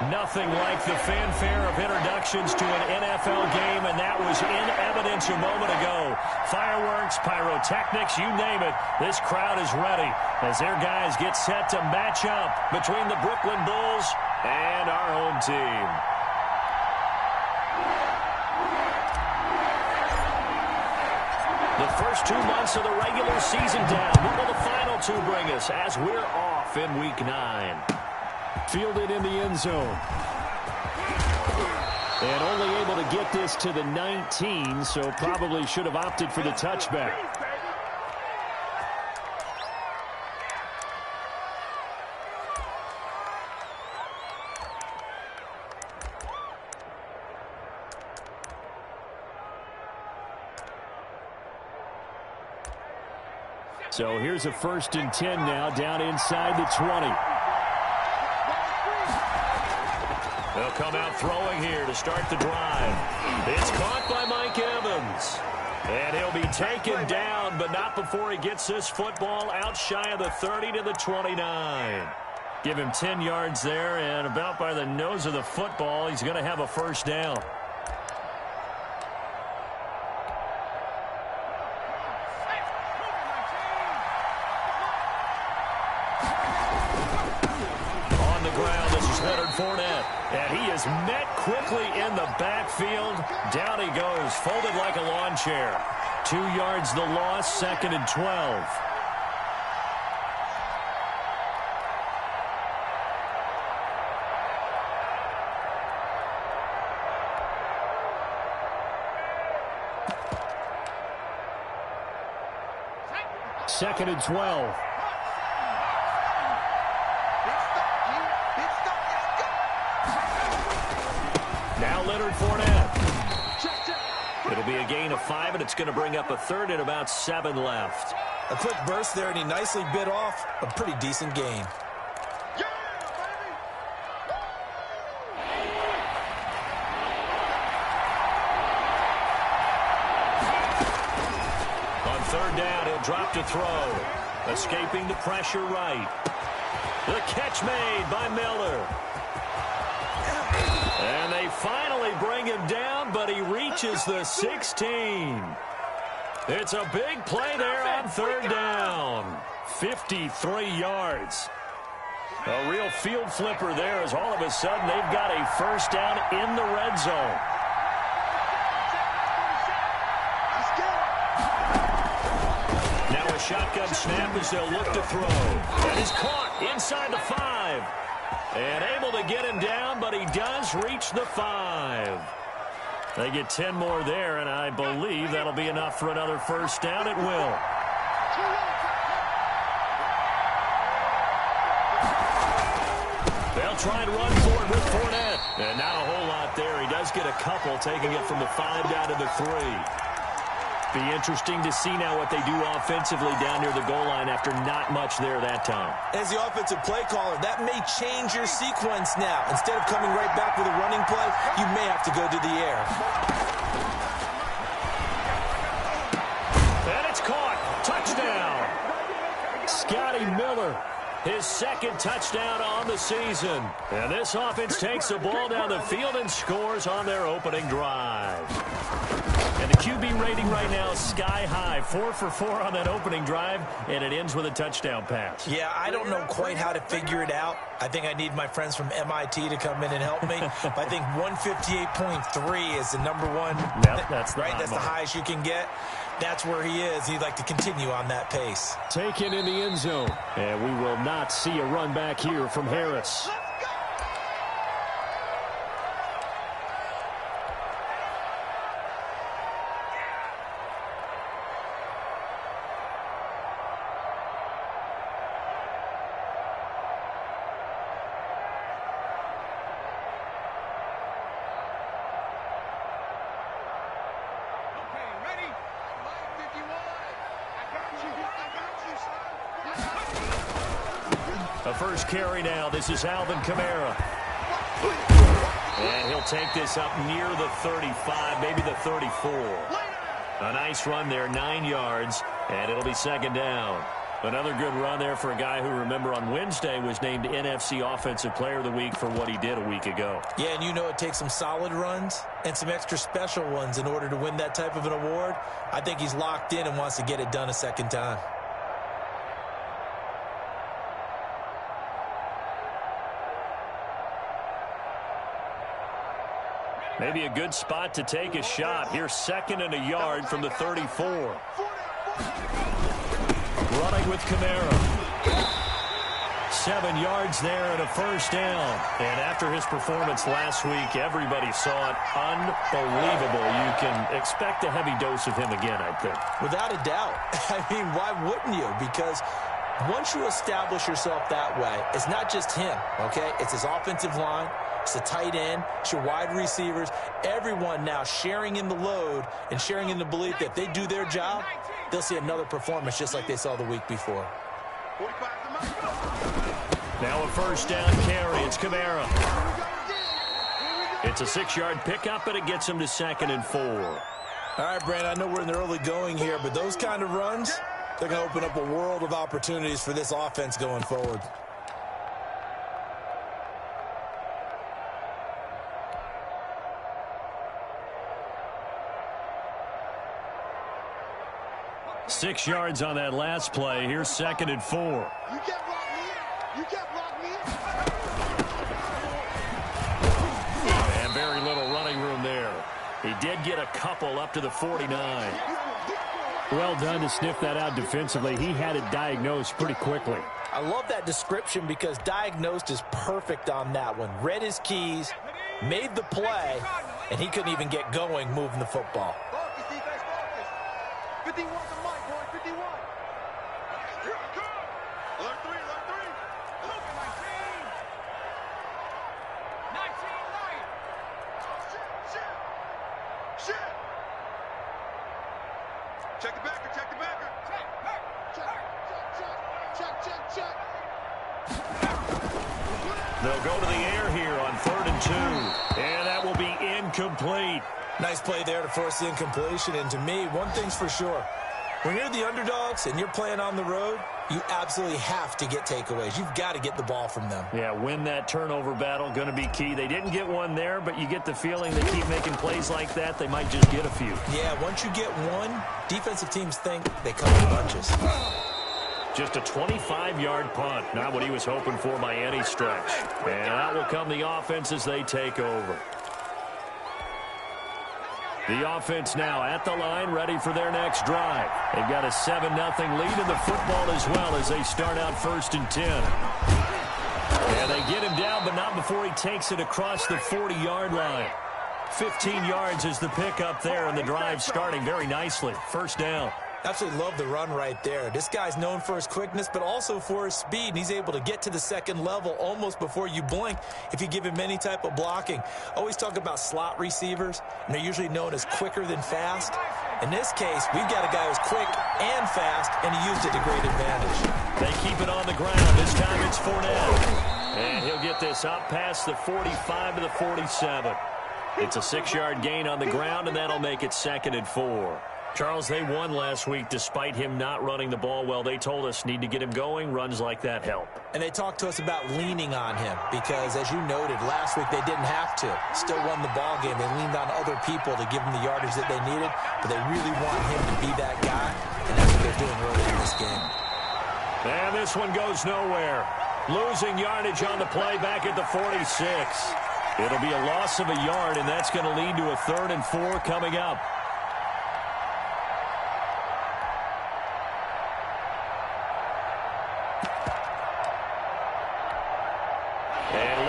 Nothing like the fanfare of introductions to an NFL game, and that was in evidence a moment ago. Fireworks, pyrotechnics, you name it. This crowd is ready as their guys get set to match up between the Brooklyn Bulls and our home team. The first 2 months of the regular season down. What will the final 2 bring us as we're off in Week 9? Fielded in the end zone. And only able to get this to the 19, so probably should have opted for the touchback. So here's a 1st and 10 now, down inside the 20. They'll come out throwing here to start the drive. It's caught by Mike Evans. And he'll be taken down, but not before he gets this football out shy of the 30 to the 29. Give him 10 yards there, and about by the nose of the football, he's going to have a 1st down. And he is met quickly in the backfield. Down he goes, folded like a lawn chair. 2 yards the loss, 2nd and 12. Second and 12. It'll be a gain of 5, and it's going to bring up a 3rd and about 7 left. A quick burst there, and he nicely bit off a pretty decent gain. On 3rd down, he'll drop to throw. Escaping the pressure right. The catch made by Miller. And they finally bring him down, but he reaches the 16. It's a big play there on 3rd down. 53 yards. A real field flipper there as all of a sudden they've got a 1st down in the red zone. Now a shotgun snap as they'll look to throw. And he's caught inside the 5. And able to get him down, but he does reach the 5. They get 10 more there, and I believe that'll be enough for another 1st down. It will. They'll try and run for it with Fournette. And not a whole lot there. He does get a couple, taking it from the 5 down to the 3. Be interesting to see now what they do offensively down near the goal line after not much there that time. As the offensive play caller, that may change your sequence now. Instead of coming right back with a running play, you may have to go to the air. And it's caught. Touchdown. Scotty Miller. His 2nd touchdown on the season. And this offense takes the ball down the field and scores on their opening drive. And the QB rating right now is sky high. 4 for 4 on that opening drive, and it ends with a touchdown pass. Yeah, I don't know quite how to figure it out. I think I need my friends from MIT to come in and help me. But I think 158.3 is the number one. Yep, that's the right. That's the highest you can get. That's where he is. He'd like to continue on that pace. Taken in the end zone. And we will not see a run back here from Harris. A 1st carry now. This is Alvin Kamara. And he'll take this up near the 35, maybe the 34. A nice run there, 9 yards, and it'll be 2nd down. Another good run there for a guy who, remember, on Wednesday was named NFC Offensive Player of the Week for what he did a week ago. Yeah, and you know it takes some solid runs and some extra special ones in order to win that type of an award. I think he's locked in and wants to get it done a second time. Maybe a good spot to take a shot. Here's 2nd and a yard from the 34. Running with Kamara. 7 yards there and a first down. And after his performance last week, everybody saw it. Unbelievable. You can expect a heavy dose of him again, I think. Without a doubt. I mean, why wouldn't you? Because once you establish yourself that way, it's not just him, okay? It's his offensive line. It's the tight end. It's your wide receivers. Everyone now sharing in the load and sharing in the belief that if they do their job, they'll see another performance just like they saw the week before. Now a first down carry. It's Kamara. It's a 6-yard pickup, and it gets him to 2nd and 4. All right, Brandon, I know we're in the early going here, but those kind of runs, they're going to open up a world of opportunities for this offense going forward. Six yards on that last play. Here's 2nd and 4. You can't block me. You can't block me. And very little running room there. He did get a couple up to the 49. Well done to sniff that out defensively. He had it diagnosed pretty quickly. I love that description because diagnosed is perfect on that one. Read his keys, made the play, and he couldn't even get going moving the football. Focus, defense, focus. 51 to Mike, boy, 51. Here I come. Alert 3, alert 3. Look at my team. 19 right. Shit. Check the backer, check the backer. Check. They'll go to the air here on 3rd and 2. And that will be incomplete. Nice play there to force the incompletion. And to me, one thing's for sure. When you're the underdogs and you're playing on the road, you absolutely have to get takeaways. You've got to get the ball from them. Yeah, win that turnover battle, going to be key. They didn't get one there, but you get the feeling they keep making plays like that, they might just get a few. Yeah, once you get one, defensive teams think they come in bunches. Just a 25-yard punt. Not what he was hoping for by any stretch. And out will come the offense as they take over. The offense now at the line, ready for their next drive. They've got a 7-0 lead in the football as well as they start out 1st and 10. And they get him down, but not before he takes it across the 40-yard line. 15 yards is the pickup there, and the drive starting very nicely. First down. Absolutely love the run right there. This guy's known for his quickness, but also for his speed, and he's able to get to the second level almost before you blink if you give him any type of blocking. Always talk about slot receivers, and they're usually known as quicker than fast. In this case, we've got a guy who's quick and fast, and he used it to great advantage. They keep it on the ground. This time it's Fournette. And he'll get this up past the 45 to the 47. It's a 6-yard gain on the ground, and that'll make it 2nd and 4. Charles, they won last week despite him not running the ball well. They told us need to get him going. Runs like that help. And they talked to us about leaning on him because, as you noted, last week they didn't have to. Still won the ball game. They leaned on other people to give them the yardage that they needed, but they really want him to be that guy, and that's what they're doing early in this game. And this one goes nowhere. Losing yardage on the play back at the 46. It'll be a loss of a yard, and that's going to lead to a 3rd and 4 coming up.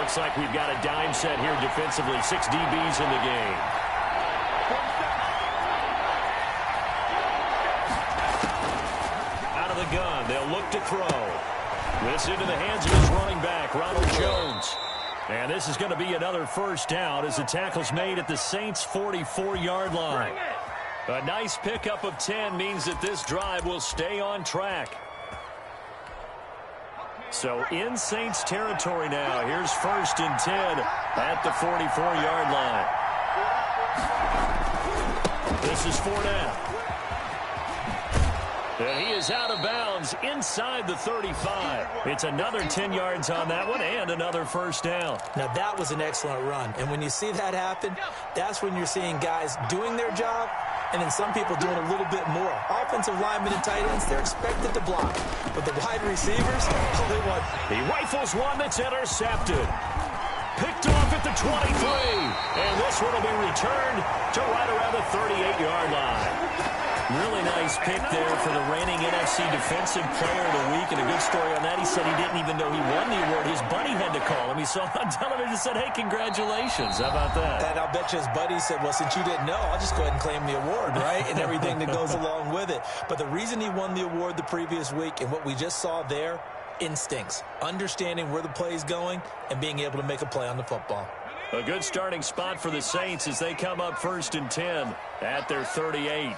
Looks like we've got a dime set here defensively. 6 DBs in the game. Out of the gun. They'll look to throw. This into the hands of his running back, Ronald Jones. And this is going to be another first down as the tackle's made at the Saints' 44-yard line. A nice pickup of 10 means that this drive will stay on track. So in Saints territory now. Here's 1st and 10 at the 44-yard line. This is Fournette. And he is out of bounds inside the 35. It's another 10 yards on that one and another first down. Now, that was an excellent run. And when you see that happen, that's when you're seeing guys doing their job and then some people doing a little bit more. Offensive linemen and tight ends, they're expected to block. But the wide receivers, oh, they want. He rifles one that's intercepted. Picked off at the 23. And this one will be returned to right around the 38-yard line. Really nice pick there for the reigning NFC Defensive Player of the Week. And a good story on that. He said he didn't even know he won the award. His buddy had to call him. He saw him on television and said, hey, congratulations. How about that? And I'll bet you his buddy said, well, since you didn't know, I'll just go ahead and claim the award, right? And everything that goes along with it. But the reason he won the award the previous week and what we just saw there, instincts, understanding where the play is going and being able to make a play on the football. A good starting spot for the Saints as they come up 1st and 10 at their 38.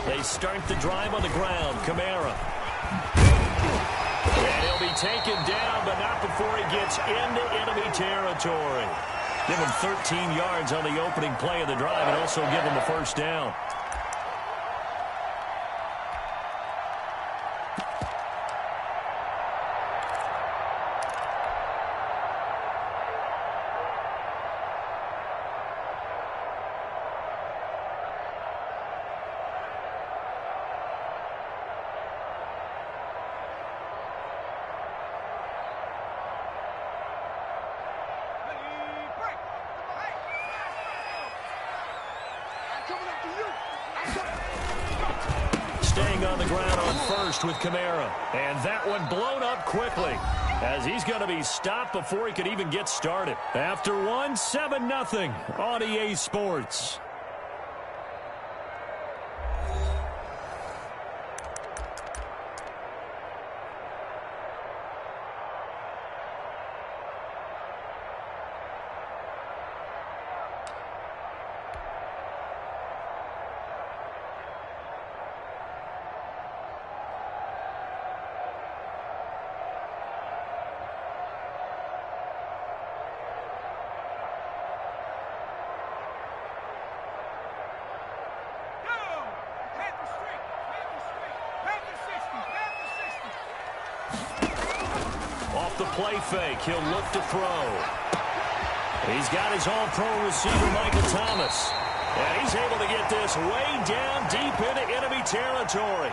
They start the drive on the ground. Kamara. And he'll be taken down, but not before he gets into enemy territory. Give him 13 yards on the opening play of the drive and also give him a first down. Staying on the ground on first with Kamara. And that one blown up quickly as he's going to be stopped before he could even get started. After one, 7-0 on EA Sports. Off the play fake, he'll look to throw. He's got his all-pro receiver, Michael Thomas. And he's able to get this way down deep into enemy territory.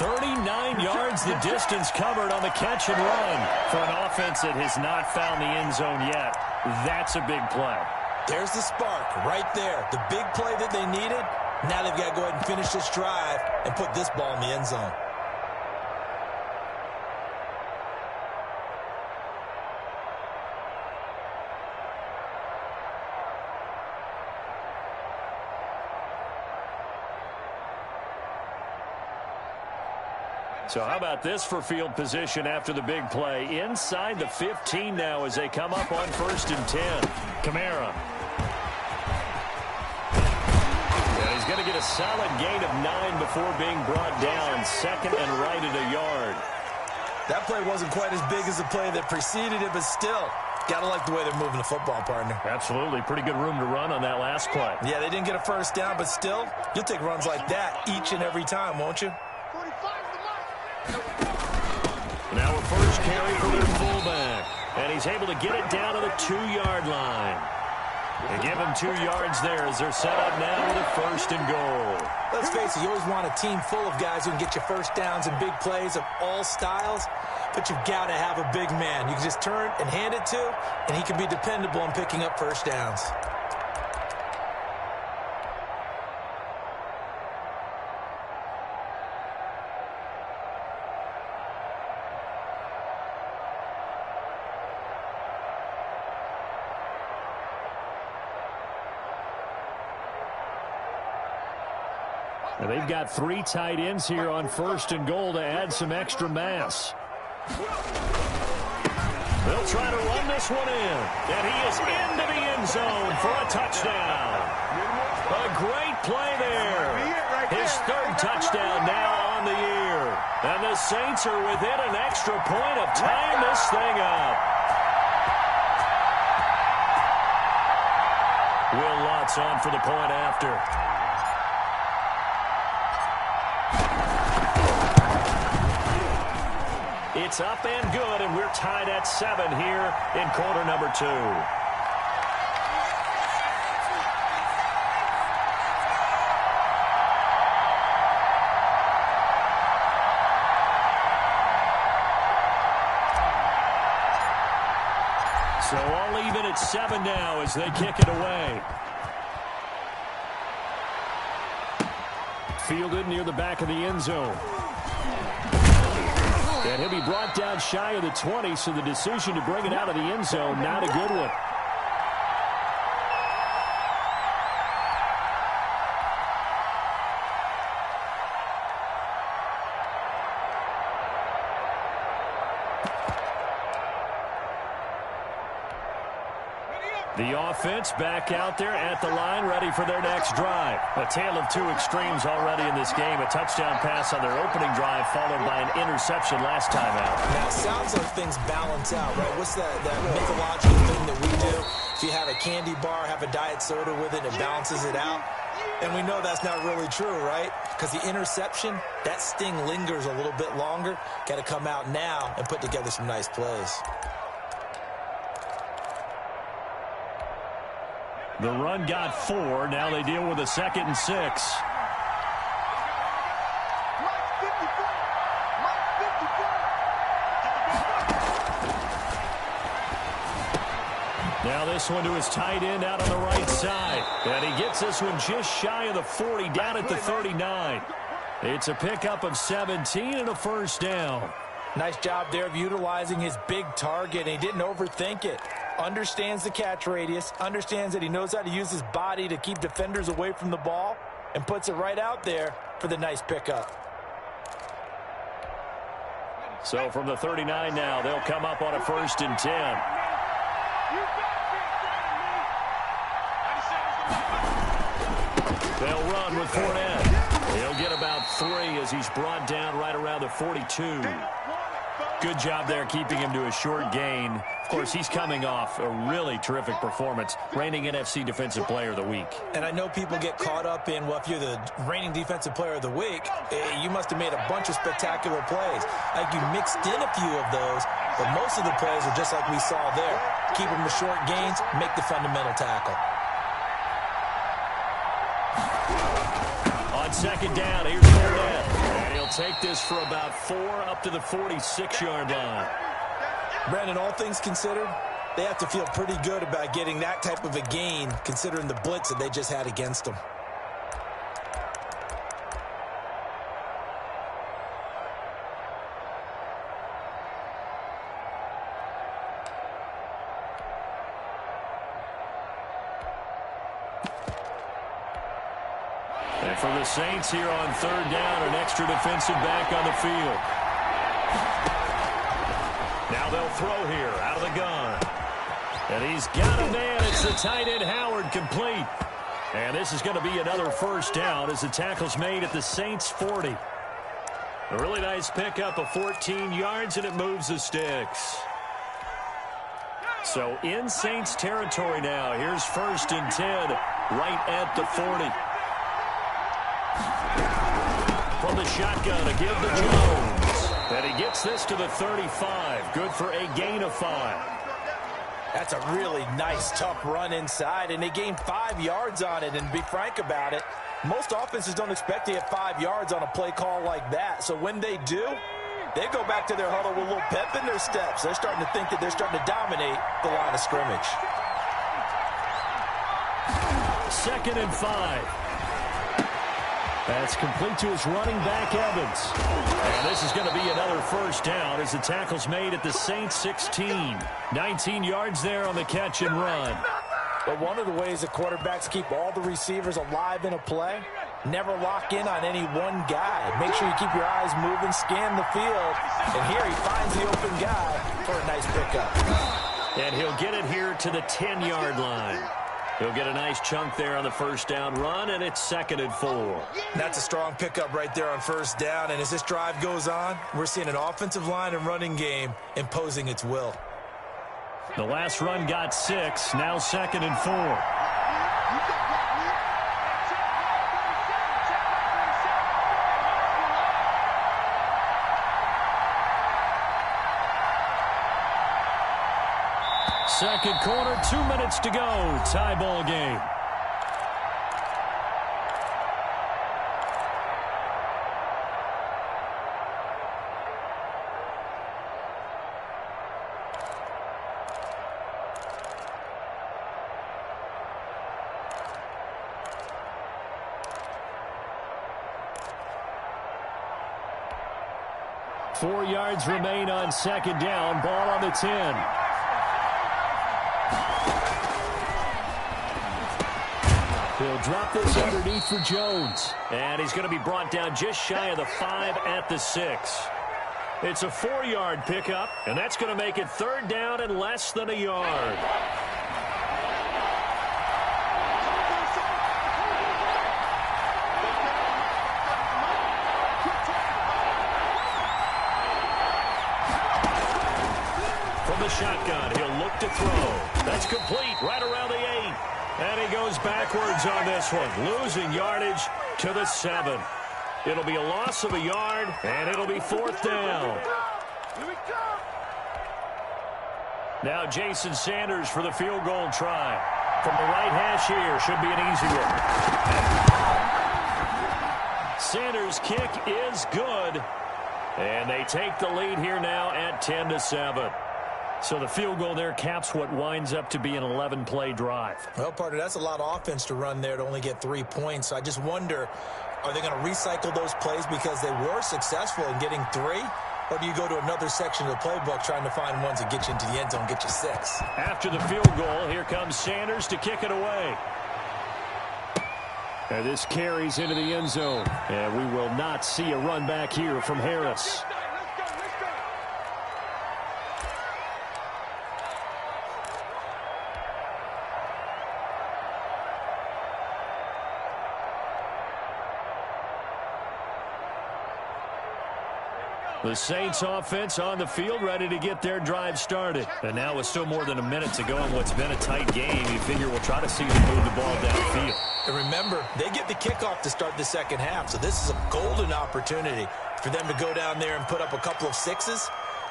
39 yards the distance covered on the catch and run. For an offense that has not found the end zone yet, that's a big play. There's the spark right there. The big play that they needed. Now they've got to go ahead and finish this drive and put this ball in the end zone. So how about this for field position after the big play? Inside the 15 now as they come up on 1st and 10. Kamara. And he's going to get a solid gain of 9 before being brought down. 2nd and right at a yard. That play wasn't quite as big as the play that preceded it, but still, got to like the way they're moving the football, partner. Absolutely. Pretty good room to run on that last play. Yeah, they didn't get a first down, but still, you'll take runs like that each and every time, won't you? Now a first carry for their fullback. And he's able to get it down to the 2-yard line. They give him 2 yards there as they're set up now with a 1st and goal. Let's face it, you always want a team full of guys who can get you first downs and big plays of all styles, but you've got to have a big man you can just turn and hand it to, and he can be dependable in picking up first downs. Now they've got 3 tight ends here on 1st and goal to add some extra mass. They'll try to run this one in. And he is into the end zone for a touchdown. A great play there. His 3rd touchdown now on the year. And the Saints are within an extra point of tying this thing up. Will Lutz on for the point after. It's up and good, and we're tied at 7 here in quarter number 2. So all even at 7 now as they kick it away. Fielded near the back of the end zone. And he'll be brought down shy of the 20, so the decision to bring it out of the end zone, not a good one. The offense back out there at the line, ready for their next drive. A tale of two extremes already in this game. A touchdown pass on their opening drive, followed by an interception last time out. Now, it sounds like things balance out, right? What's that mythological thing that we do? If you have a candy bar, have a diet soda with it, it balances it out. And we know that's not really true, right? Because the interception, that sting lingers a little bit longer. Got to come out now and put together some nice plays. The run got 4. Now they deal with a 2nd and 6. Now this one to his tight end out on the right side. And he gets this one just shy of the 40, down at the 39. It's a pickup of 17 and a first down. Nice job there of utilizing his big target. He didn't overthink it. Understands the catch radius, understands that he knows how to use his body to keep defenders away from the ball, and puts it right out there for the nice pickup. So from the 39 now, they'll come up on a 1st and 10. They'll run with Fournette. He'll get about 3 as he's brought down right around the 42. Good job there keeping him to a short gain. Of course, he's coming off a really terrific performance, reigning NFC Defensive Player of the Week. And I know people get caught up in, well, if you're the reigning Defensive Player of the Week, you must have made a bunch of spectacular plays. Like you mixed in a few of those, but most of the plays are just like we saw there. Keep them to short gains, make the fundamental tackle. On 2nd down, here's Fournette. And he'll take this for about 4 up to the 46-yard line. Brandon, all things considered, they have to feel pretty good about getting that type of a gain, considering the blitz that they just had against them. And for the Saints here on 3rd down, an extra defensive back on the field. Now they'll throw here out of the gun. And he's got a man. It's the tight end Howard, complete. And this is going to be another 1st down as the tackle's made at the Saints 40. A really nice pickup of 14 yards, and it moves the sticks. So in Saints territory now. Here's 1st and 10 right at the 40. From the shotgun to give to Jones. And he gets this to the 35. Good for a gain of 5. That's a really nice, tough run inside, and they gained 5 yards on it. And to be frank about it, most offenses don't expect to get 5 yards on a play call like that. So when they do, they go back to their huddle with a little pep in their steps. They're starting to think that they're starting to dominate the line of scrimmage. 2nd and 5. That's complete to his running back, Evans. And this is going to be another 1st down as the tackle's made at the Saints 16. 19 yards there on the catch and run. But one of the ways the quarterbacks keep all the receivers alive in a play, never lock in on any one guy. Make sure you keep your eyes moving, scan the field. And here he finds the open guy for a nice pickup. And he'll get it here to the 10-yard line. He'll get a nice chunk there on the 1st down run, and it's 2nd and 4. That's a strong pickup right there on 1st down. And as this drive goes on, we're seeing an offensive line and running game imposing its will. The last run got 6, now 2nd and 4. Second quarter, 2 minutes to go. Tie ball game. Four yards remain on second down. Ball on the 10. He'll drop this underneath for Jones. And he's going to be brought down just shy of the 5 at the 6. It's a 4-yard pickup, and that's going to make it third down and less than a yard. From the shotgun, he'll look to throw. That's complete right around the 8. And he goes backwards on this one, losing yardage to the 7. It'll be a loss of a yard, and it'll be fourth down. Now Jason Sanders for the field goal try. From the right hash here, should be an easy one. Sanders' kick is good. And they take the lead here now at 10-7. So the field goal there caps what winds up to be an 11-play drive. Well, partner, that's a lot of offense to run there to only get 3 points. So I just wonder, are they going to recycle those plays because they were successful in getting 3? Or do you go to another section of the playbook trying to find ones that get you into the end zone, get you 6? After the field goal, here comes Sanders to kick it away. And this carries into the end zone. And we will not see a run back here from Harris. The Saints offense on the field, ready to get their drive started. And now with still more than a minute to go in what's been a tight game, you figure we'll try to see them move the ball downfield. And remember, they get the kickoff to start the second half, so this is a golden opportunity for them to go down there and put up a couple of 6s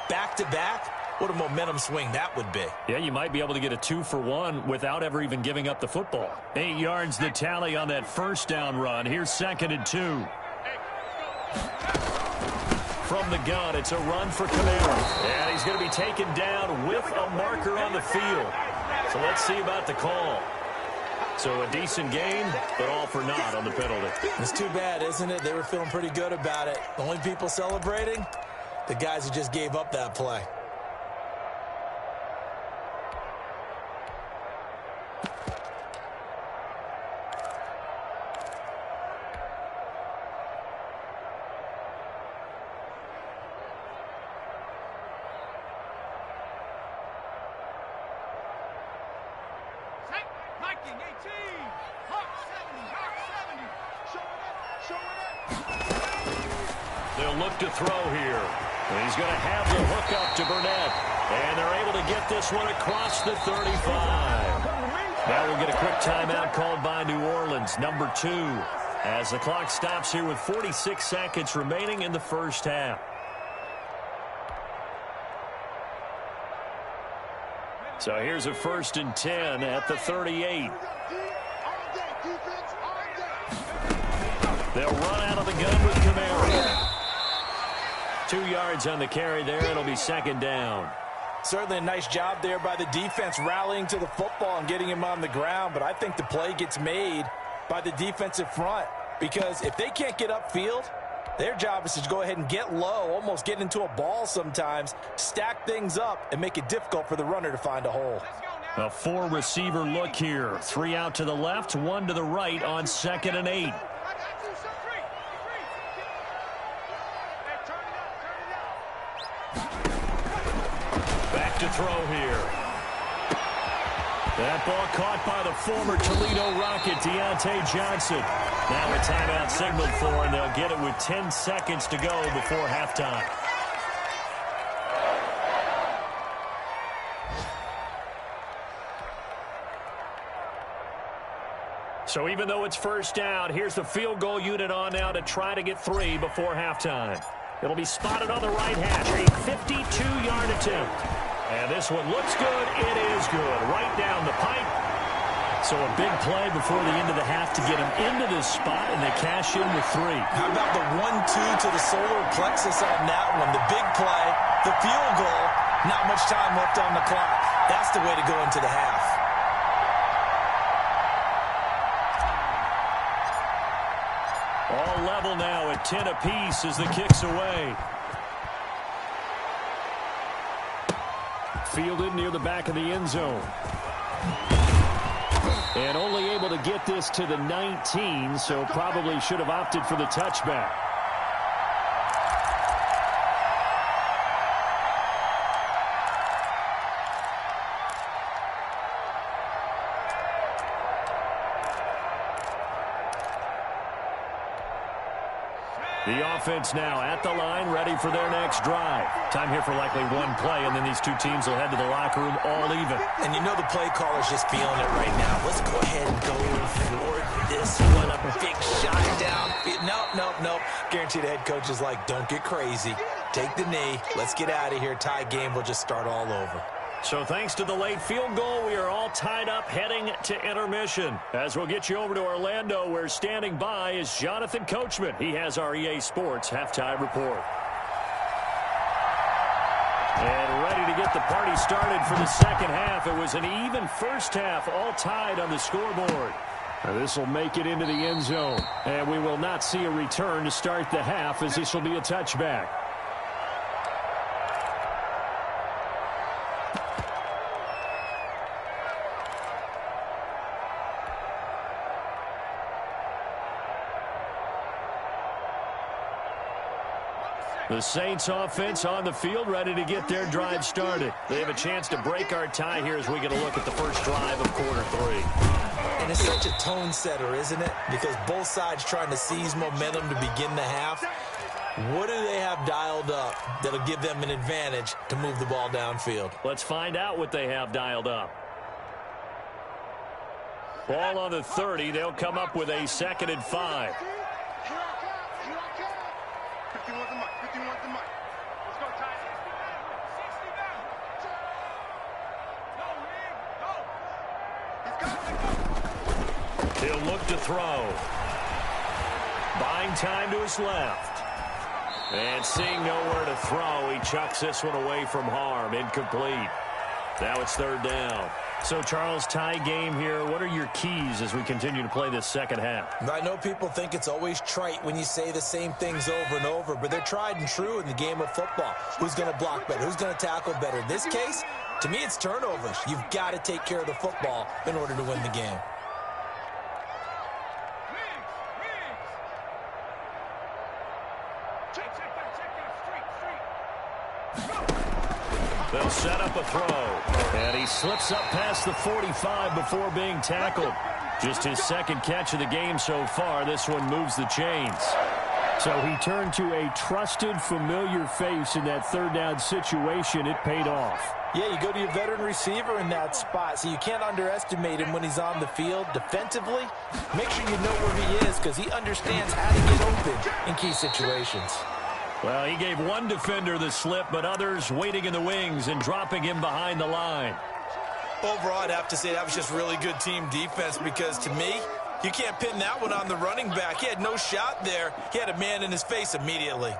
back-to-back. What a momentum swing that would be. Yeah, you might be able to get a 2-for-1 without ever even giving up the football. 8 yards the tally on that first down run. Here's 2nd and 2. From the gun, it's a run for Kamara. And he's going to be taken down with a marker on the field. So let's see about the call. So a decent gain, but all for naught on the penalty. It's too bad, isn't it? They were feeling pretty good about it. The only people celebrating, the guys who just gave up that play. They'll look to throw here. And he's going to have the hook up to Burnett. And they're able to get this one across the 35. Now we'll get a quick timeout called by New Orleans, number 2, as the clock stops here with 46 seconds remaining in the first half. So here's a 1st and 10 at the 38. They'll run out of the gun with Kamara. 2 yards on the carry there. It'll be 2nd down. Certainly a nice job there by the defense rallying to the football and getting him on the ground. But I think the play gets made by the defensive front. Because if they can't get upfield, their job is to go ahead and get low, almost get into a ball sometimes, stack things up, and make it difficult for the runner to find a hole. A 4-receiver look here. 3 out to the left, 1 to the right on 2nd and 8. Back to throw here. That ball caught by the former Toledo Rocket, Deontay Johnson. Now a timeout signaled for, and they'll get it with 10 seconds to go before halftime. So even though it's first down, here's the field goal unit on now to try to get 3 before halftime. It'll be spotted on the right hash, a 52-yard attempt. And this one looks good. It is good. Right down the pipe. So a big play before the end of the half to get them into this spot, and they cash in with 3. How about the 1-2 to the solar plexus on that one? The big play, the field goal, not much time left on the clock. That's the way to go into the half. All level now at 10 apiece as the kick's away. Fielded near the back of the end zone. And only able to get this to the 19, so probably should have opted for the touchback. The offense now at the line, ready for their next drive. Time here for likely one play, and then these two teams will head to the locker room all even. And you know the play caller's just feeling it right now. Let's go ahead and go for this one. A big shot down. Nope. Guarantee the head coach is like, don't get crazy. Take the knee. Let's get out of here. Tie game. We'll just start all over. So thanks to the late field goal, we are all tied up heading to intermission. As we'll get you over to Orlando, where standing by is Jonathan Coachman. He has our EA Sports halftime report. And ready to get the party started for the second half. It was an even first half, all tied on the scoreboard. This will make it into the end zone. And we will not see a return to start the half, as this will be a touchback. The Saints offense on the field, ready to get their drive started. They have a chance to break our tie here as we get a look at the first drive of quarter 3. And it's such a tone setter, isn't it? Because both sides trying to seize momentum to begin the half. What do they have dialed up that'll give them an advantage to move the ball downfield? Let's find out what they have dialed up. Ball on the 30. They'll come up with a 2nd and 5. 51's the mic. 51's the mic. Let's go, Ty. 60 down. Go, Rig. Go. He'll look to throw. Buying time to his left. And seeing nowhere to throw, he chucks this one away from harm. Incomplete. Now it's 3rd down. So, Charles, tie game here. What are your keys as we continue to play this second half? I know people think it's always trite when you say the same things over and over, but they're tried and true in the game of football. Who's going to block better? Who's going to tackle better? In this case, to me, it's turnovers. You've got to take care of the football in order to win the game. They'll set up a throw. And he slips up past the 45 before being tackled. Just his 2nd catch of the game so far. This one moves the chains. So he turned to a trusted, familiar face in that 3rd down situation. It paid off. Yeah, you go to your veteran receiver in that spot, so you can't underestimate him when he's on the field. Defensively, make sure you know where he is because he understands how to get open in key situations. Well, he gave one defender the slip, but others waiting in the wings and dropping him behind the line. Overall, I'd have to say that was just really good team defense because, to me, you can't pin that one on the running back. He had no shot there. He had a man in his face immediately.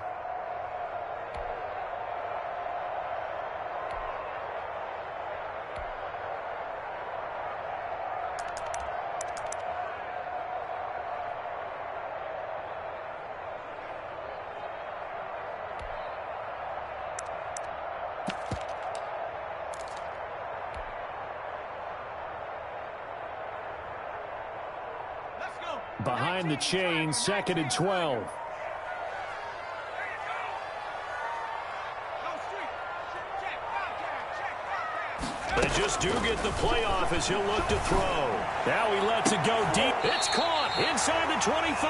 Behind the chain, 2nd and 12. They just do get the playoff as he'll look to throw. Now he lets it go deep. It's caught inside the 25.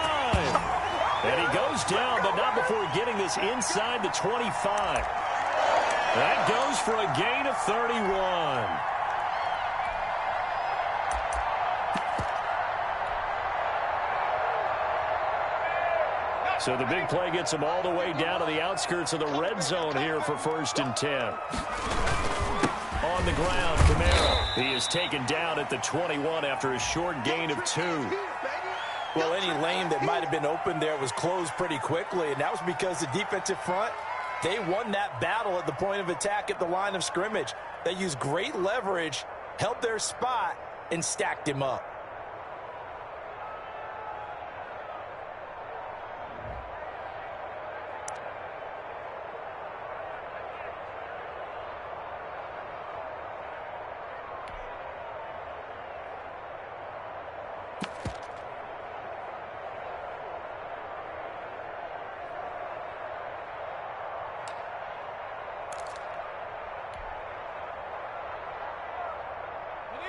And he goes down, but not before getting this inside the 25. That goes for a gain of 31. So the big play gets him all the way down to the outskirts of the red zone here for 1st and 10. on the ground. Kamara. He is taken down at the 21 after a short gain of 2. Well, any lane that might have been open there was closed pretty quickly, and that was because the defensive front, they won that battle at the point of attack at the line of scrimmage. They used great leverage, held their spot, and stacked him up.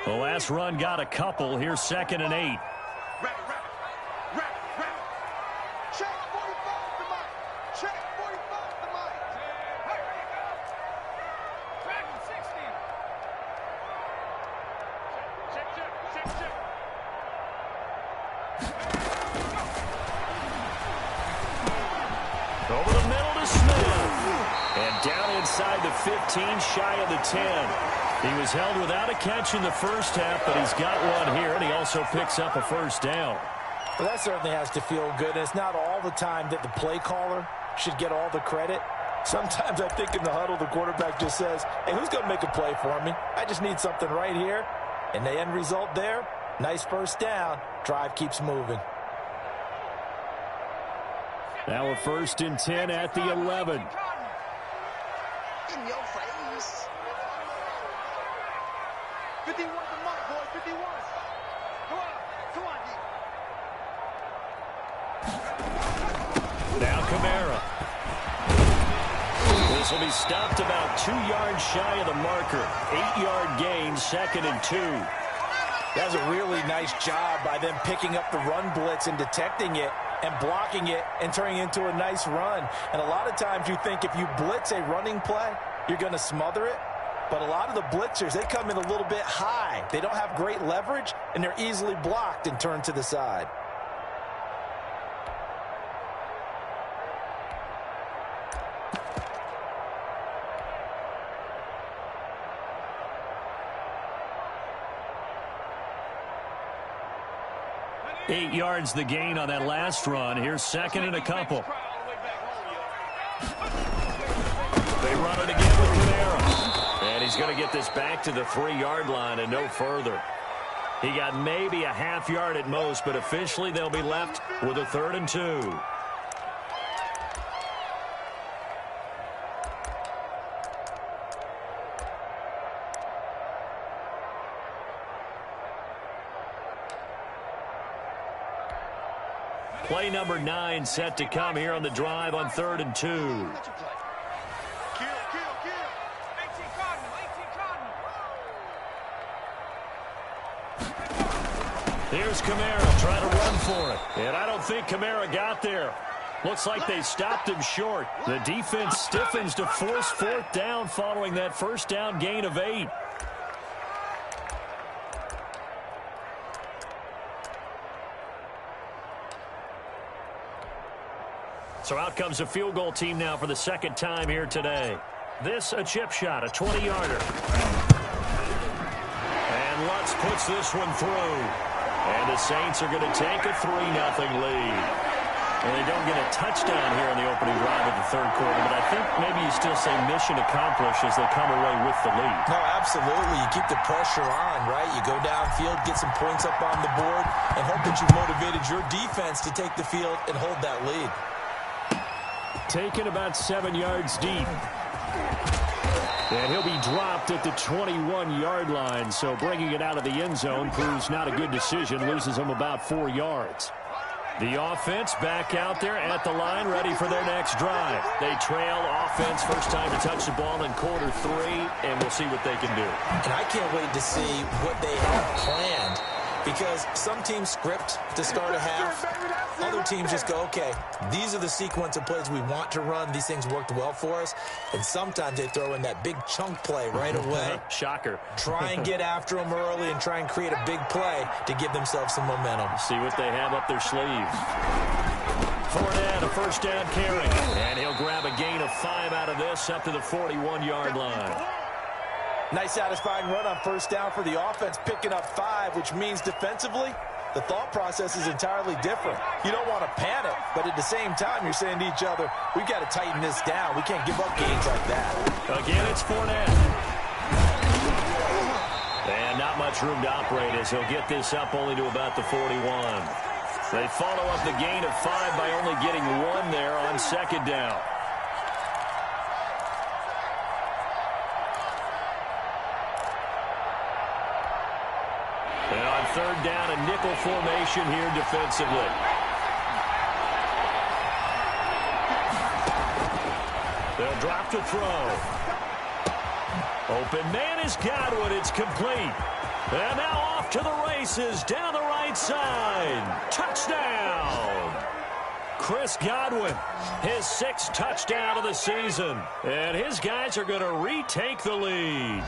The last run got a couple. Here's 2nd and 8. Check 45 to Mike. Check 45 to Mike. Hey, there you go. Track 60. Check. Over the middle to Smith. And down inside the 15, shy of the 10. He was held without a catch in the first half, but he's got one here, and he also picks up a first down. Well, that certainly has to feel good. And it's not all the time that the play caller should get all the credit. Sometimes I think in the huddle, the quarterback just says, hey, who's going to make a play for me? I just need something right here. And the end result there, nice first down. Drive keeps moving. Now a 1st and 10 at the 11. In your face. 51 to Mike, boy. 51. Come on, D. Now Kamara. This will be stopped about 2 yards shy of the marker. 8-yard gain, 2nd and 2. That's a really nice job by them picking up the run blitz and detecting it and blocking it and turning it into a nice run. And a lot of times you think if you blitz a running play, you're going to smother it. But a lot of the blitzers, they come in a little bit high. They don't have great leverage, and they're easily blocked and turned to the side. Eight yards the gain on that last run. Here's 2nd and a couple. They run it again with Kamara. And he's going to get this back to the 3-yard line and no further. He got maybe a half yard at most, but officially they'll be left with a 3rd and 2. Play number 9 set to come here on the drive on 3rd and 2. Kill. 18 Cardinal. Here's Kamara trying to run for it. And I don't think Kamara got there. Looks like they stopped him short. The defense stiffens to force 4th down following that first down gain of 8. So out comes a field goal team now for the 2nd time here today. This a chip shot, a 20-yarder. And Lutz puts this one through. And the Saints are going to take a 3-0 lead. And they don't get a touchdown here in the opening drive of the 3rd quarter, but I think maybe you still say mission accomplished as they come away with the lead. No, absolutely. You keep the pressure on, right? You go downfield, get some points up on the board, and hope that you motivated your defense to take the field and hold that lead. Taken about 7 yards deep. And he'll be dropped at the 21-yard line, so bringing it out of the end zone proves not a good decision, loses him about 4 yards. The offense back out there at the line, ready for their next drive. They trail offense, first time to touch the ball in quarter 3, and we'll see what they can do. And I can't wait to see what they have planned, because some teams script to start a half. Other teams just go, okay, these are the sequence of plays we want to run. These things worked well for us. And sometimes they throw in that big chunk play right away. Shocker. Try and get after them early and try and create a big play to give themselves some momentum. See what they have up their sleeves. Fournette, a first down carry. And he'll grab a gain of 5 out of this up to the 41-yard line. Nice satisfying run on first down for the offense, picking up 5, which means defensively, the thought process is entirely different. You don't want to panic, but at the same time, you're saying to each other, we've got to tighten this down. We can't give up gains like that. Again, it's Fournette. And not much room to operate as he'll get this up only to about the 41. They follow up the gain of 5 by only getting 1 there on second down. And on third down, a nickel formation here defensively. They'll drop to throw. Open man is Godwin. It's complete. And now off to the races down the right side. Touchdown. Chris Godwin, his 6th touchdown of the season. And his guys are going to retake the lead.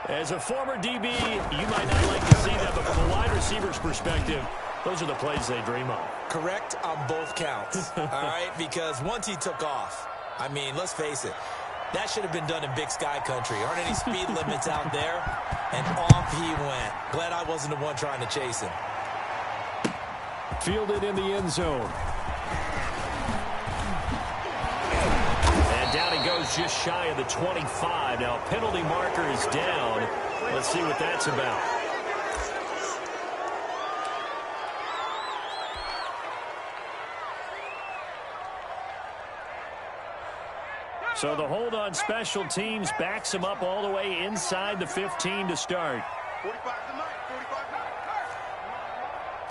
As a former DB, you might not like to see that, but from a wide receiver's perspective, those are the plays they dream of. Correct on both counts, all right? Because once he took off, I mean, let's face it, that should have been done in Big Sky country. Aren't any speed limits out there? And off he went. Glad I wasn't the one trying to chase him. Fielded in the end zone. And down he goes just shy of the 25. Now, penalty marker is down. Let's see what that's about. So the hold on special teams backs him up all the way inside the 15 to start. 45 tonight, 45 tonight.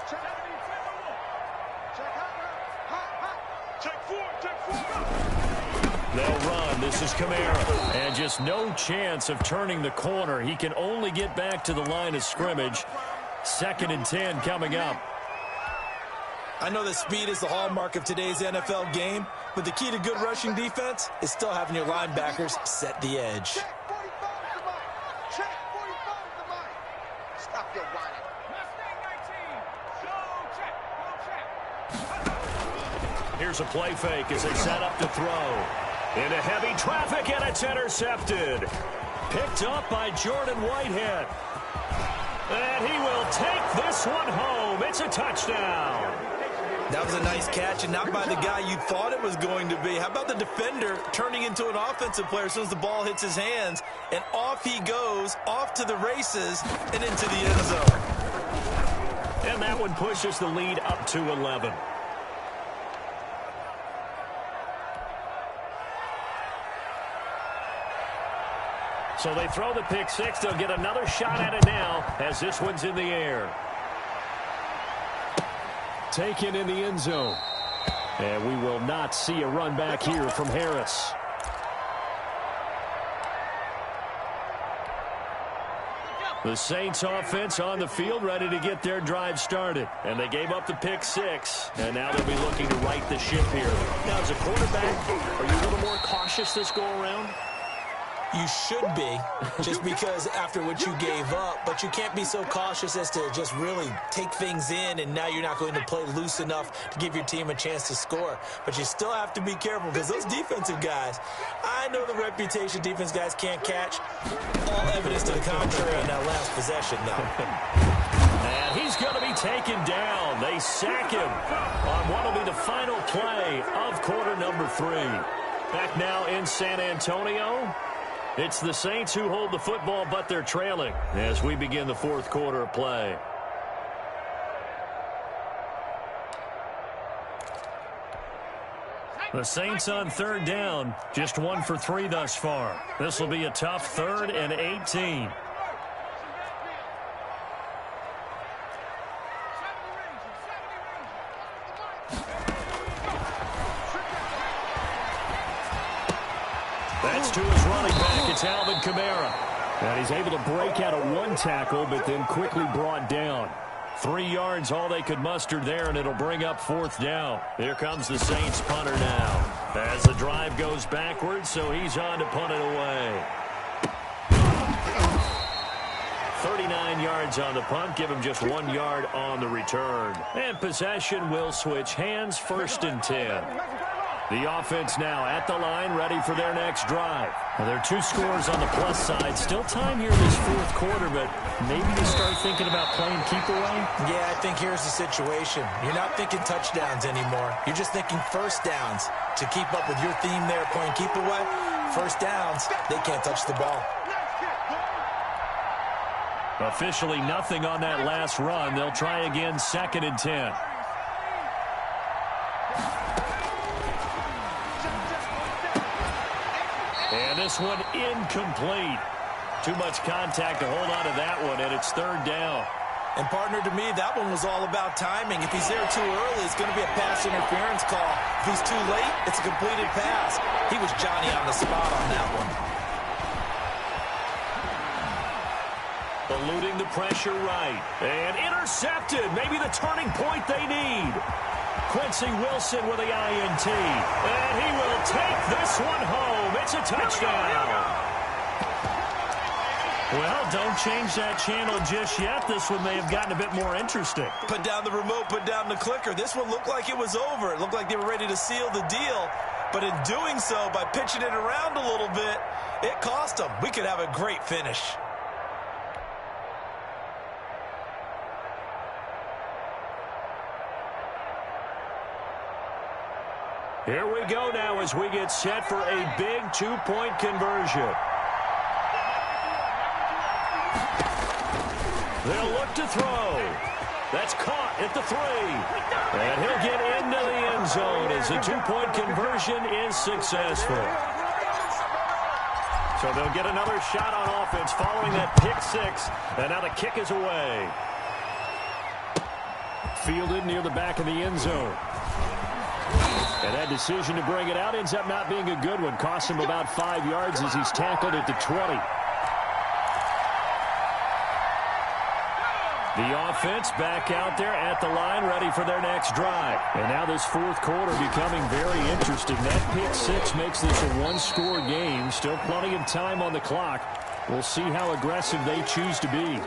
Check. Check 4, check 4. They'll run. This is Kamara. And just no chance of turning the corner. He can only get back to the line of scrimmage. 2nd and 10 coming up. I know that speed is the hallmark of today's NFL game, but the key to good rushing defense is still having your linebackers set the edge. Check 45 tonight. Check 45 tonight. Stop your whining. Here's a play fake as they set up to throw. Into heavy traffic, and it's intercepted. Picked up by Jordan Whitehead. And he will take this one home. It's a touchdown. That was a nice catch, and not by the guy you thought it was going to be. How about the defender turning into an offensive player as soon as the ball hits his hands, and off he goes, off to the races, and into the end zone. And that one pushes the lead up to 11. So they throw the pick 6. They'll get another shot at it now as this one's in the air. Taken in the end zone. And we will not see a run back here from Harris. The Saints offense on the field ready to get their drive started. And they gave up the pick 6. And now they'll be looking to right the ship here. Now, as a quarterback, are you a little more cautious this go around? You should be, just because after what you gave up, but you can't be so cautious as to just really take things in, and now you're not going to play loose enough to give your team a chance to score. But you still have to be careful, because those defensive guys, I know the reputation defense guys can't catch. All evidence to the contrary on that last possession, though. And he's going to be taken down. They sack him on what will be the final play of quarter number 3. Back now in San Antonio. It's the Saints who hold the football, but they're trailing as we begin the 4th quarter of play. The Saints on 3rd down, just 1 for 3 thus far. This will be a tough 3rd and 18. That's to his running back. It's Alvin Kamara. And he's able to break out of 1 tackle, but then quickly brought down. 3 yards, all they could muster there, and it'll bring up 4th down. Here comes the Saints punter now. As the drive goes backwards, so he's on to punt it away. 39 yards on the punt, give him just 1 yard on the return. And possession will switch hands, 1st and 10. The offense now at the line, ready for their next drive. Well, there are 2 scores on the plus side. Still time here in this 4th quarter, but maybe you start thinking about playing keep away? Yeah, I think here's the situation. You're not thinking touchdowns anymore. You're just thinking first downs. To keep up with your theme there, playing keep away, first downs, they can't touch the ball. Officially nothing on that last run. They'll try again, 2nd and 10. And this one incomplete. Too much contact to hold on to that one, and it's 3rd down. And, partner, to me, that one was all about timing. If he's there too early, it's going to be a pass interference call. If he's too late, it's a completed pass. He was Johnny on the spot on that one. Eluding the pressure right. And intercepted. Maybe the turning point they need. Quincy Wilson with the INT. And he will take this one home. It's a touchdown. Well, don't change that channel just yet. This one may have gotten a bit more interesting. Put down the remote, put down the clicker. This one looked like it was over. It looked like they were ready to seal the deal. But in doing so, by pitching it around a little bit, it cost them. We could have a great finish. Here we go now as we get set for a big 2-point conversion. They'll look to throw. That's caught at the 3. And he'll get into the end zone as the 2-point conversion is successful. So they'll get another shot on offense following that pick 6. And now the kick is away. Fielded near the back of the end zone. And that decision to bring it out ends up not being a good one. Cost him about 5 yards as he's tackled at the 20. The offense back out there at the line, ready for their next drive. And now this 4th quarter becoming very interesting. That pick 6 makes this a 1-score game. Still plenty of time on the clock. We'll see how aggressive they choose to be.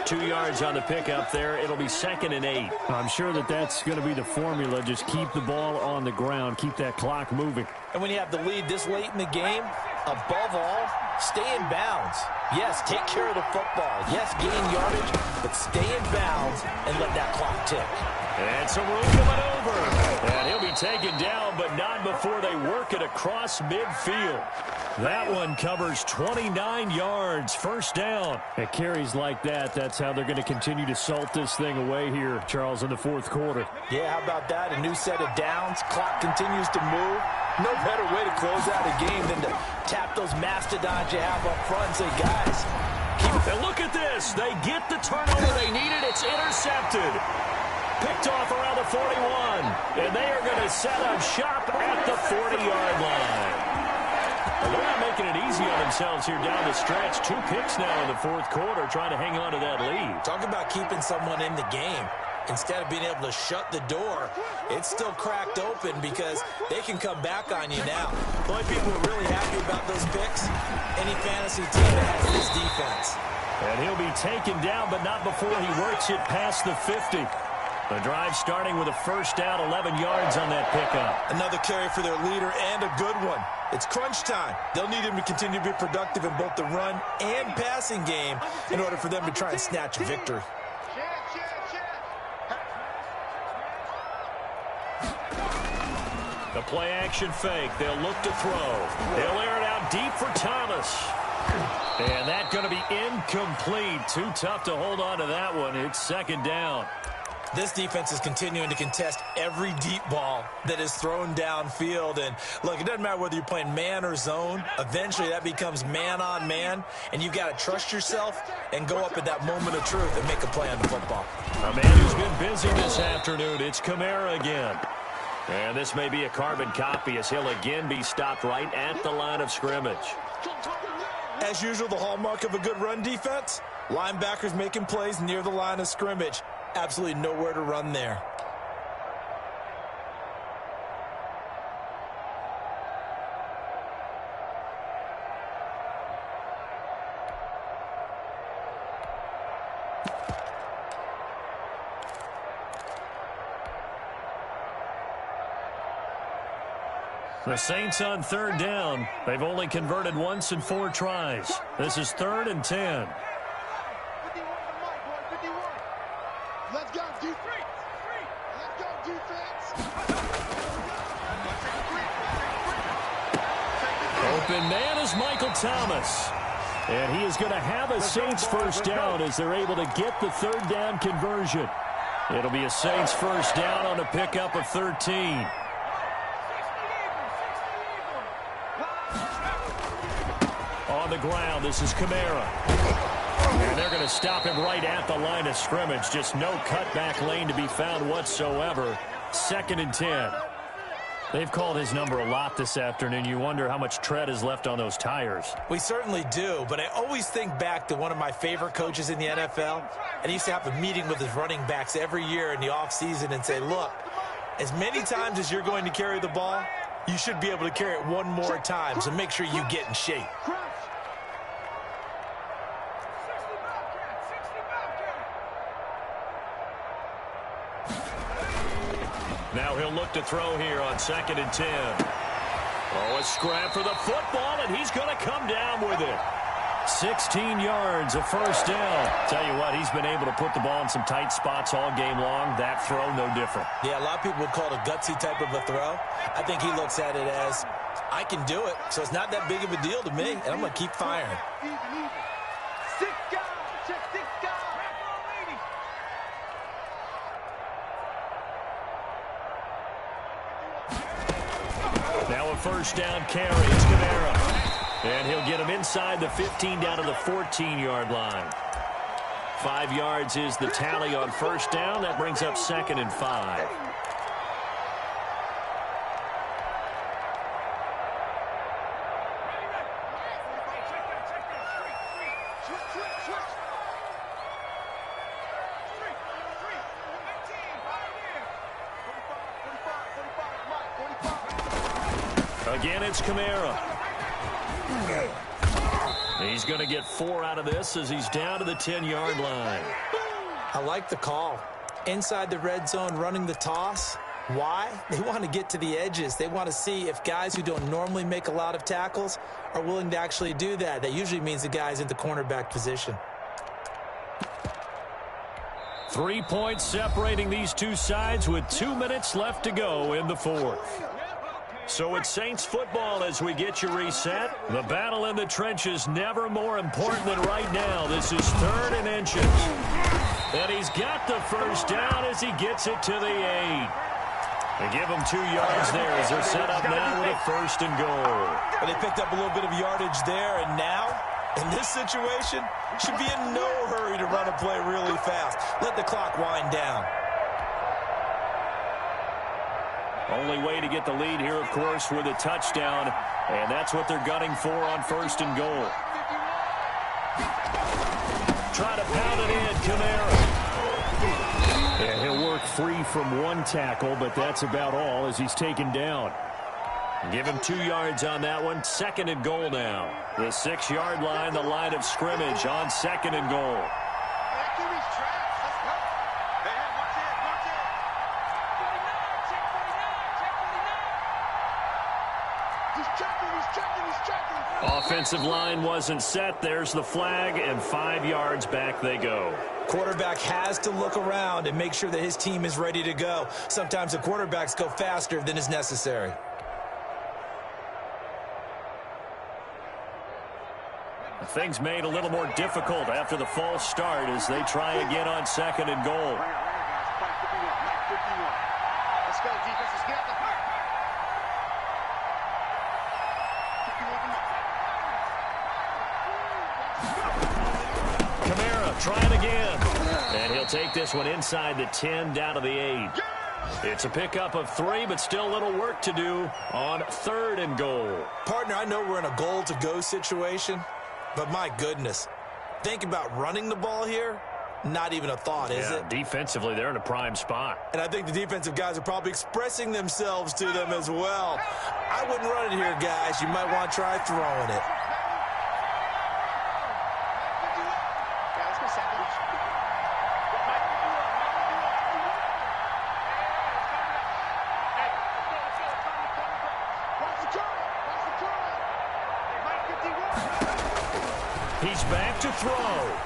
2 yards on the pickup there. It'll be 2nd and 8. I'm sure that that's going to be the formula. Just keep the ball on the ground. Keep that clock moving. And when you have the lead this late in the game, above all, stay in bounds. Yes, take care of the football. Yes, gain yardage, but stay in bounds and let that clock tick. And some room to maneuver. And he'll be taken down, but not before they work it across midfield. That one covers 29 yards. 1st down. At carries like that, that's how they're going to continue to salt this thing away here, Charles, in the 4th quarter. Yeah, how about that? A new set of downs. Clock continues to move. No better way to close out a game than to tap those mastodons you have up front and say, guys, keep it. And look at this. They get the turnover they needed. It's intercepted. Picked off around the 41. And they are going to set up shop at the 40-yard line. Well, they're not making it easy on themselves here down the stretch. 2 picks now in the 4th quarter, trying to hang on to that lead. Talk about keeping someone in the game. Instead of being able to shut the door, it's still cracked open because they can come back on you now. The only people who are really happy about those picks, any fantasy team that has this defense. And he'll be taken down, but not before he works it past the 50. The drive starting with a 1st down, 11 yards on that pickup. Another carry for their leader and a good one. It's crunch time. They'll need him to continue to be productive in both the run and passing game in order for them to try and snatch a victory. The play-action fake. They'll look to throw. They'll air it out deep for Thomas. And that's going to be incomplete. Too tough to hold on to that one. It's 2nd down. This defense is continuing to contest every deep ball that is thrown downfield. And, look, it doesn't matter whether you're playing man or zone. Eventually, that becomes man-on-man, and you've got to trust yourself and go up at that moment of truth and make a play on the football. A man who's been busy this afternoon. It's Kamara again. And this may be a carbon copy as he'll again be stopped right at the line of scrimmage. As usual, the hallmark of a good run defense, linebackers making plays near the line of scrimmage. Absolutely nowhere to run there. The Saints on third down. They've only converted once in 4 tries. This is 3rd and 10. 51 to Mike, boy, 51. Let's go, defense. Let's go, defense. Open man is Michael Thomas. And he is going to have a Saints first down as they're able to get the 3rd down conversion. It'll be a Saints first down on a pickup of 13. On the ground, this is Kamara. And they're going to stop him right at the line of scrimmage. Just no cutback lane to be found whatsoever. 2nd and 10. They've called his number a lot this afternoon. You wonder how much tread is left on those tires. We certainly do, but I always think back to one of my favorite coaches in the NFL. And he used to have a meeting with his running backs every year in the offseason and say, look, as many times as you're going to carry the ball, you should be able to carry it one more time, so make sure you get in shape. Now he'll look to throw here on 2nd and 10. Oh, a scrap for the football, and he's going to come down with it. 16 yards, a first down. Tell you what, he's been able to put the ball in some tight spots all game long. That throw, no different. Yeah, a lot of people would call it a gutsy type of a throw. I think he looks at it as, I can do it, so it's not that big of a deal to me, and I'm going to keep firing. Even. 6 down, check 6 down. Now a first down carry. It's Kamara. And he'll get him inside the 15 down to the 14-yard line. 5 yards is the tally on first down. That brings up 2nd and 5. Again, it's Kamara. He's going to get 4 out of this as he's down to the 10-yard line. I like the call. Inside the red zone, running the toss. Why? They want to get to the edges. They want to see if guys who don't normally make a lot of tackles are willing to actually do that. That usually means the guy's in the cornerback position. 3 points separating these two sides with 2 minutes left to go in the 4th. So it's Saints football as we get you reset. The battle in the trenches never more important than right now. This is 3rd and inches. And he's got the first down as he gets it to the 8. They give him 2 yards there as they're set up now with a 1st and goal. But they picked up a little bit of yardage there, and now, in this situation, should be in no hurry to run a play really fast. Let the clock wind down. Only way to get the lead here, of course, with a touchdown, and that's what they're gunning for on 1st and goal. Try to pound it in, Kamara. And he'll work free from 1 tackle, but that's about all as he's taken down. Give him 2 yards on that one. 2nd and goal now. The 6-yard line, the line of scrimmage on 2nd and goal. Offensive line wasn't set. There's the flag, and 5 yards back they go. Quarterback has to look around and make sure that his team is ready to go. Sometimes the quarterbacks go faster than is necessary. Things made a little more difficult after the false start as they try again on 2nd and goal. Let's go, defense. Let's get out the park. Kamara trying again. And he'll take this one inside the 10 down to the 8. It's a pickup of 3, but still a little work to do on 3rd and goal. Partner, I know we're in a goal-to-go situation, but my goodness, think about running the ball here. Not even a thought, is it? Defensively, they're in a prime spot. And I think the defensive guys are probably expressing themselves to them as well. I wouldn't run it here, guys. You might want to try throwing it. He's back to throw.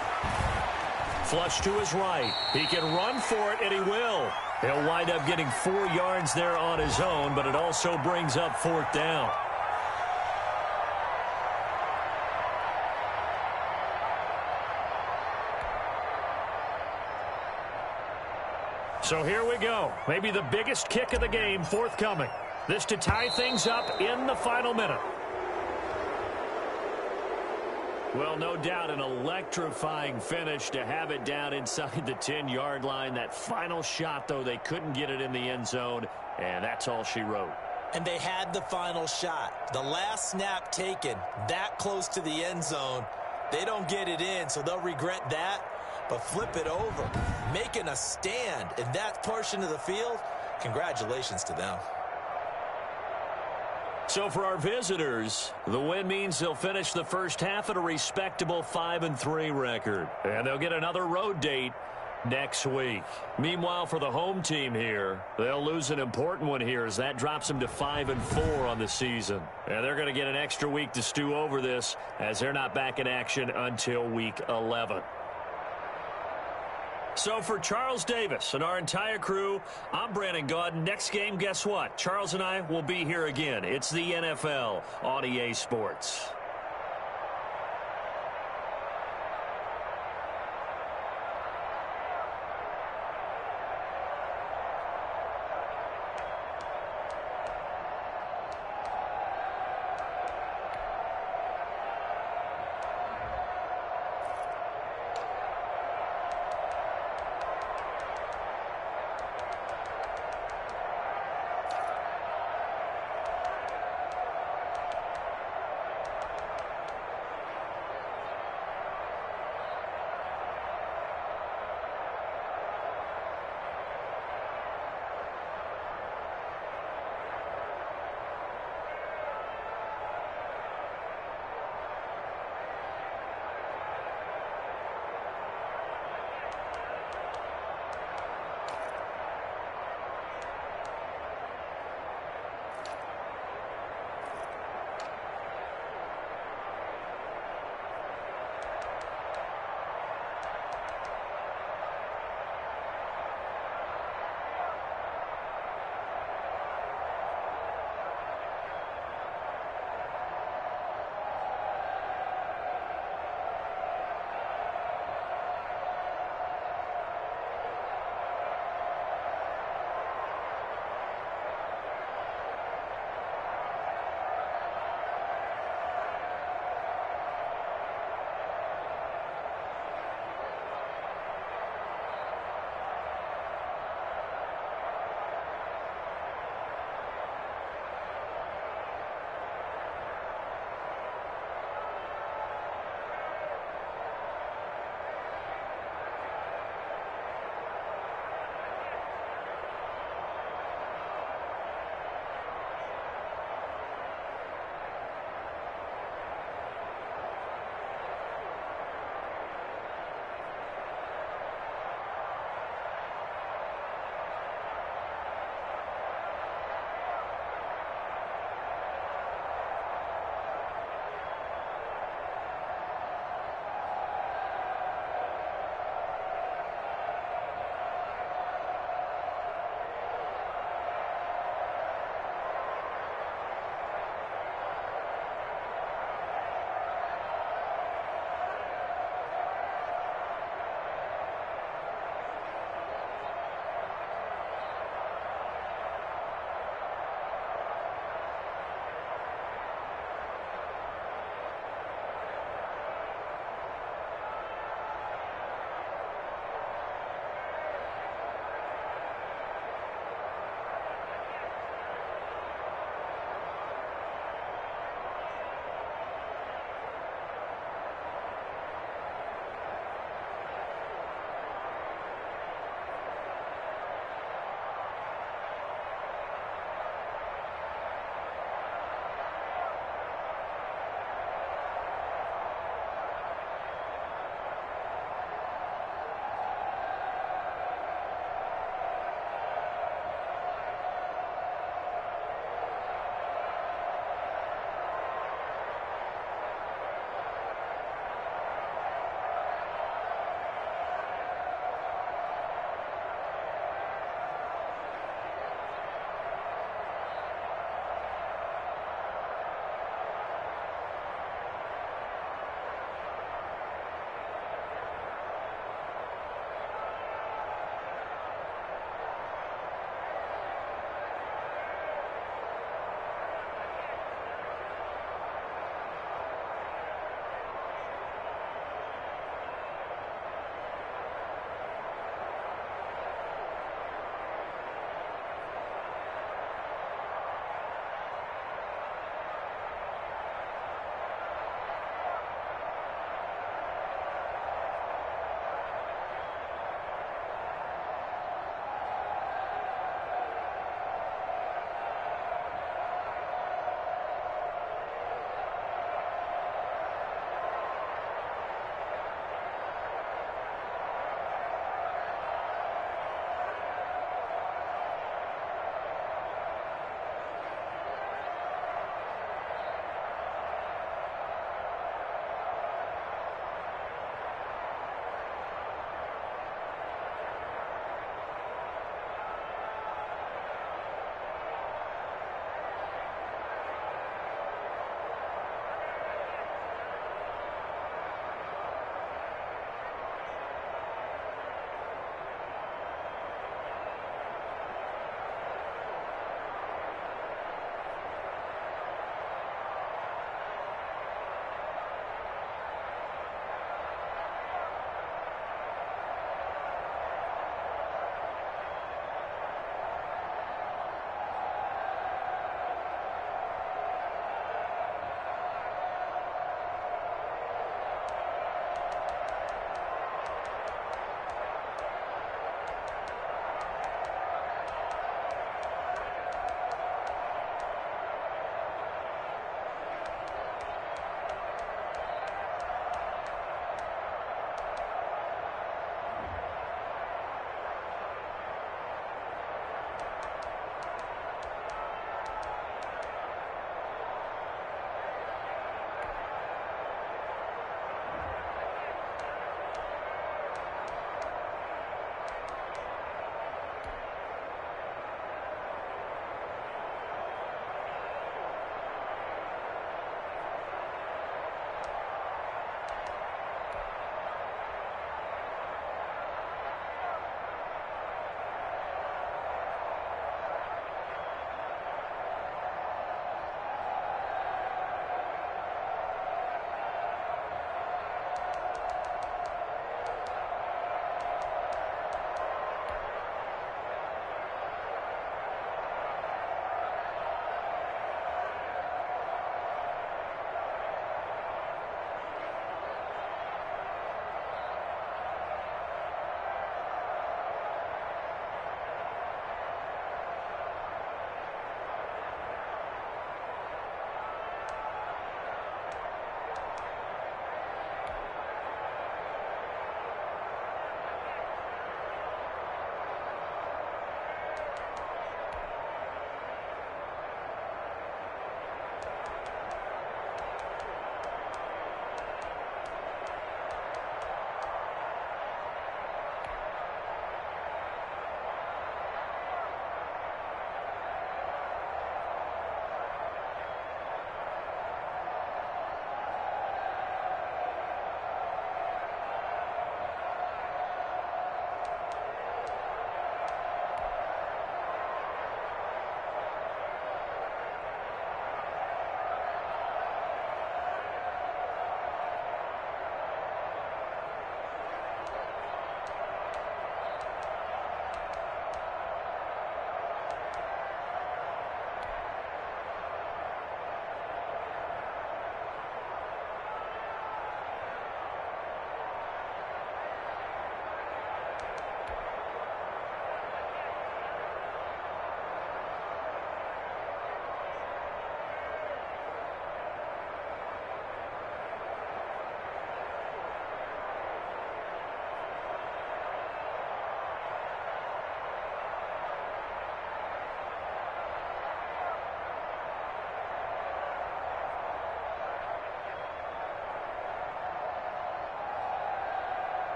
Flush to his right. He can run for it, and he will. He'll wind up getting 4 yards there on his own, but it also brings up 4th down. So here we go. Maybe the biggest kick of the game forthcoming. This to tie things up in the final minute. Well, no doubt an electrifying finish to have it down inside the 10-yard line. That final shot, though, they couldn't get it in the end zone, and that's all she wrote. And they had the final shot. The last snap taken that close to the end zone. They don't get it in, so they'll regret that. But flip it over, making a stand in that portion of the field, congratulations to them. So for our visitors, the win means they'll finish the first half at a respectable 5-3 record. And they'll get another road date next week. Meanwhile, for the home team here, they'll lose an important one here as that drops them to 5-4 on the season. And they're going to get an extra week to stew over this as they're not back in action until week 11. So for Charles Davis and our entire crew, I'm Brandon Gaudin. Next game, guess what? Charles and I will be here again. It's the NFL on EA Sports.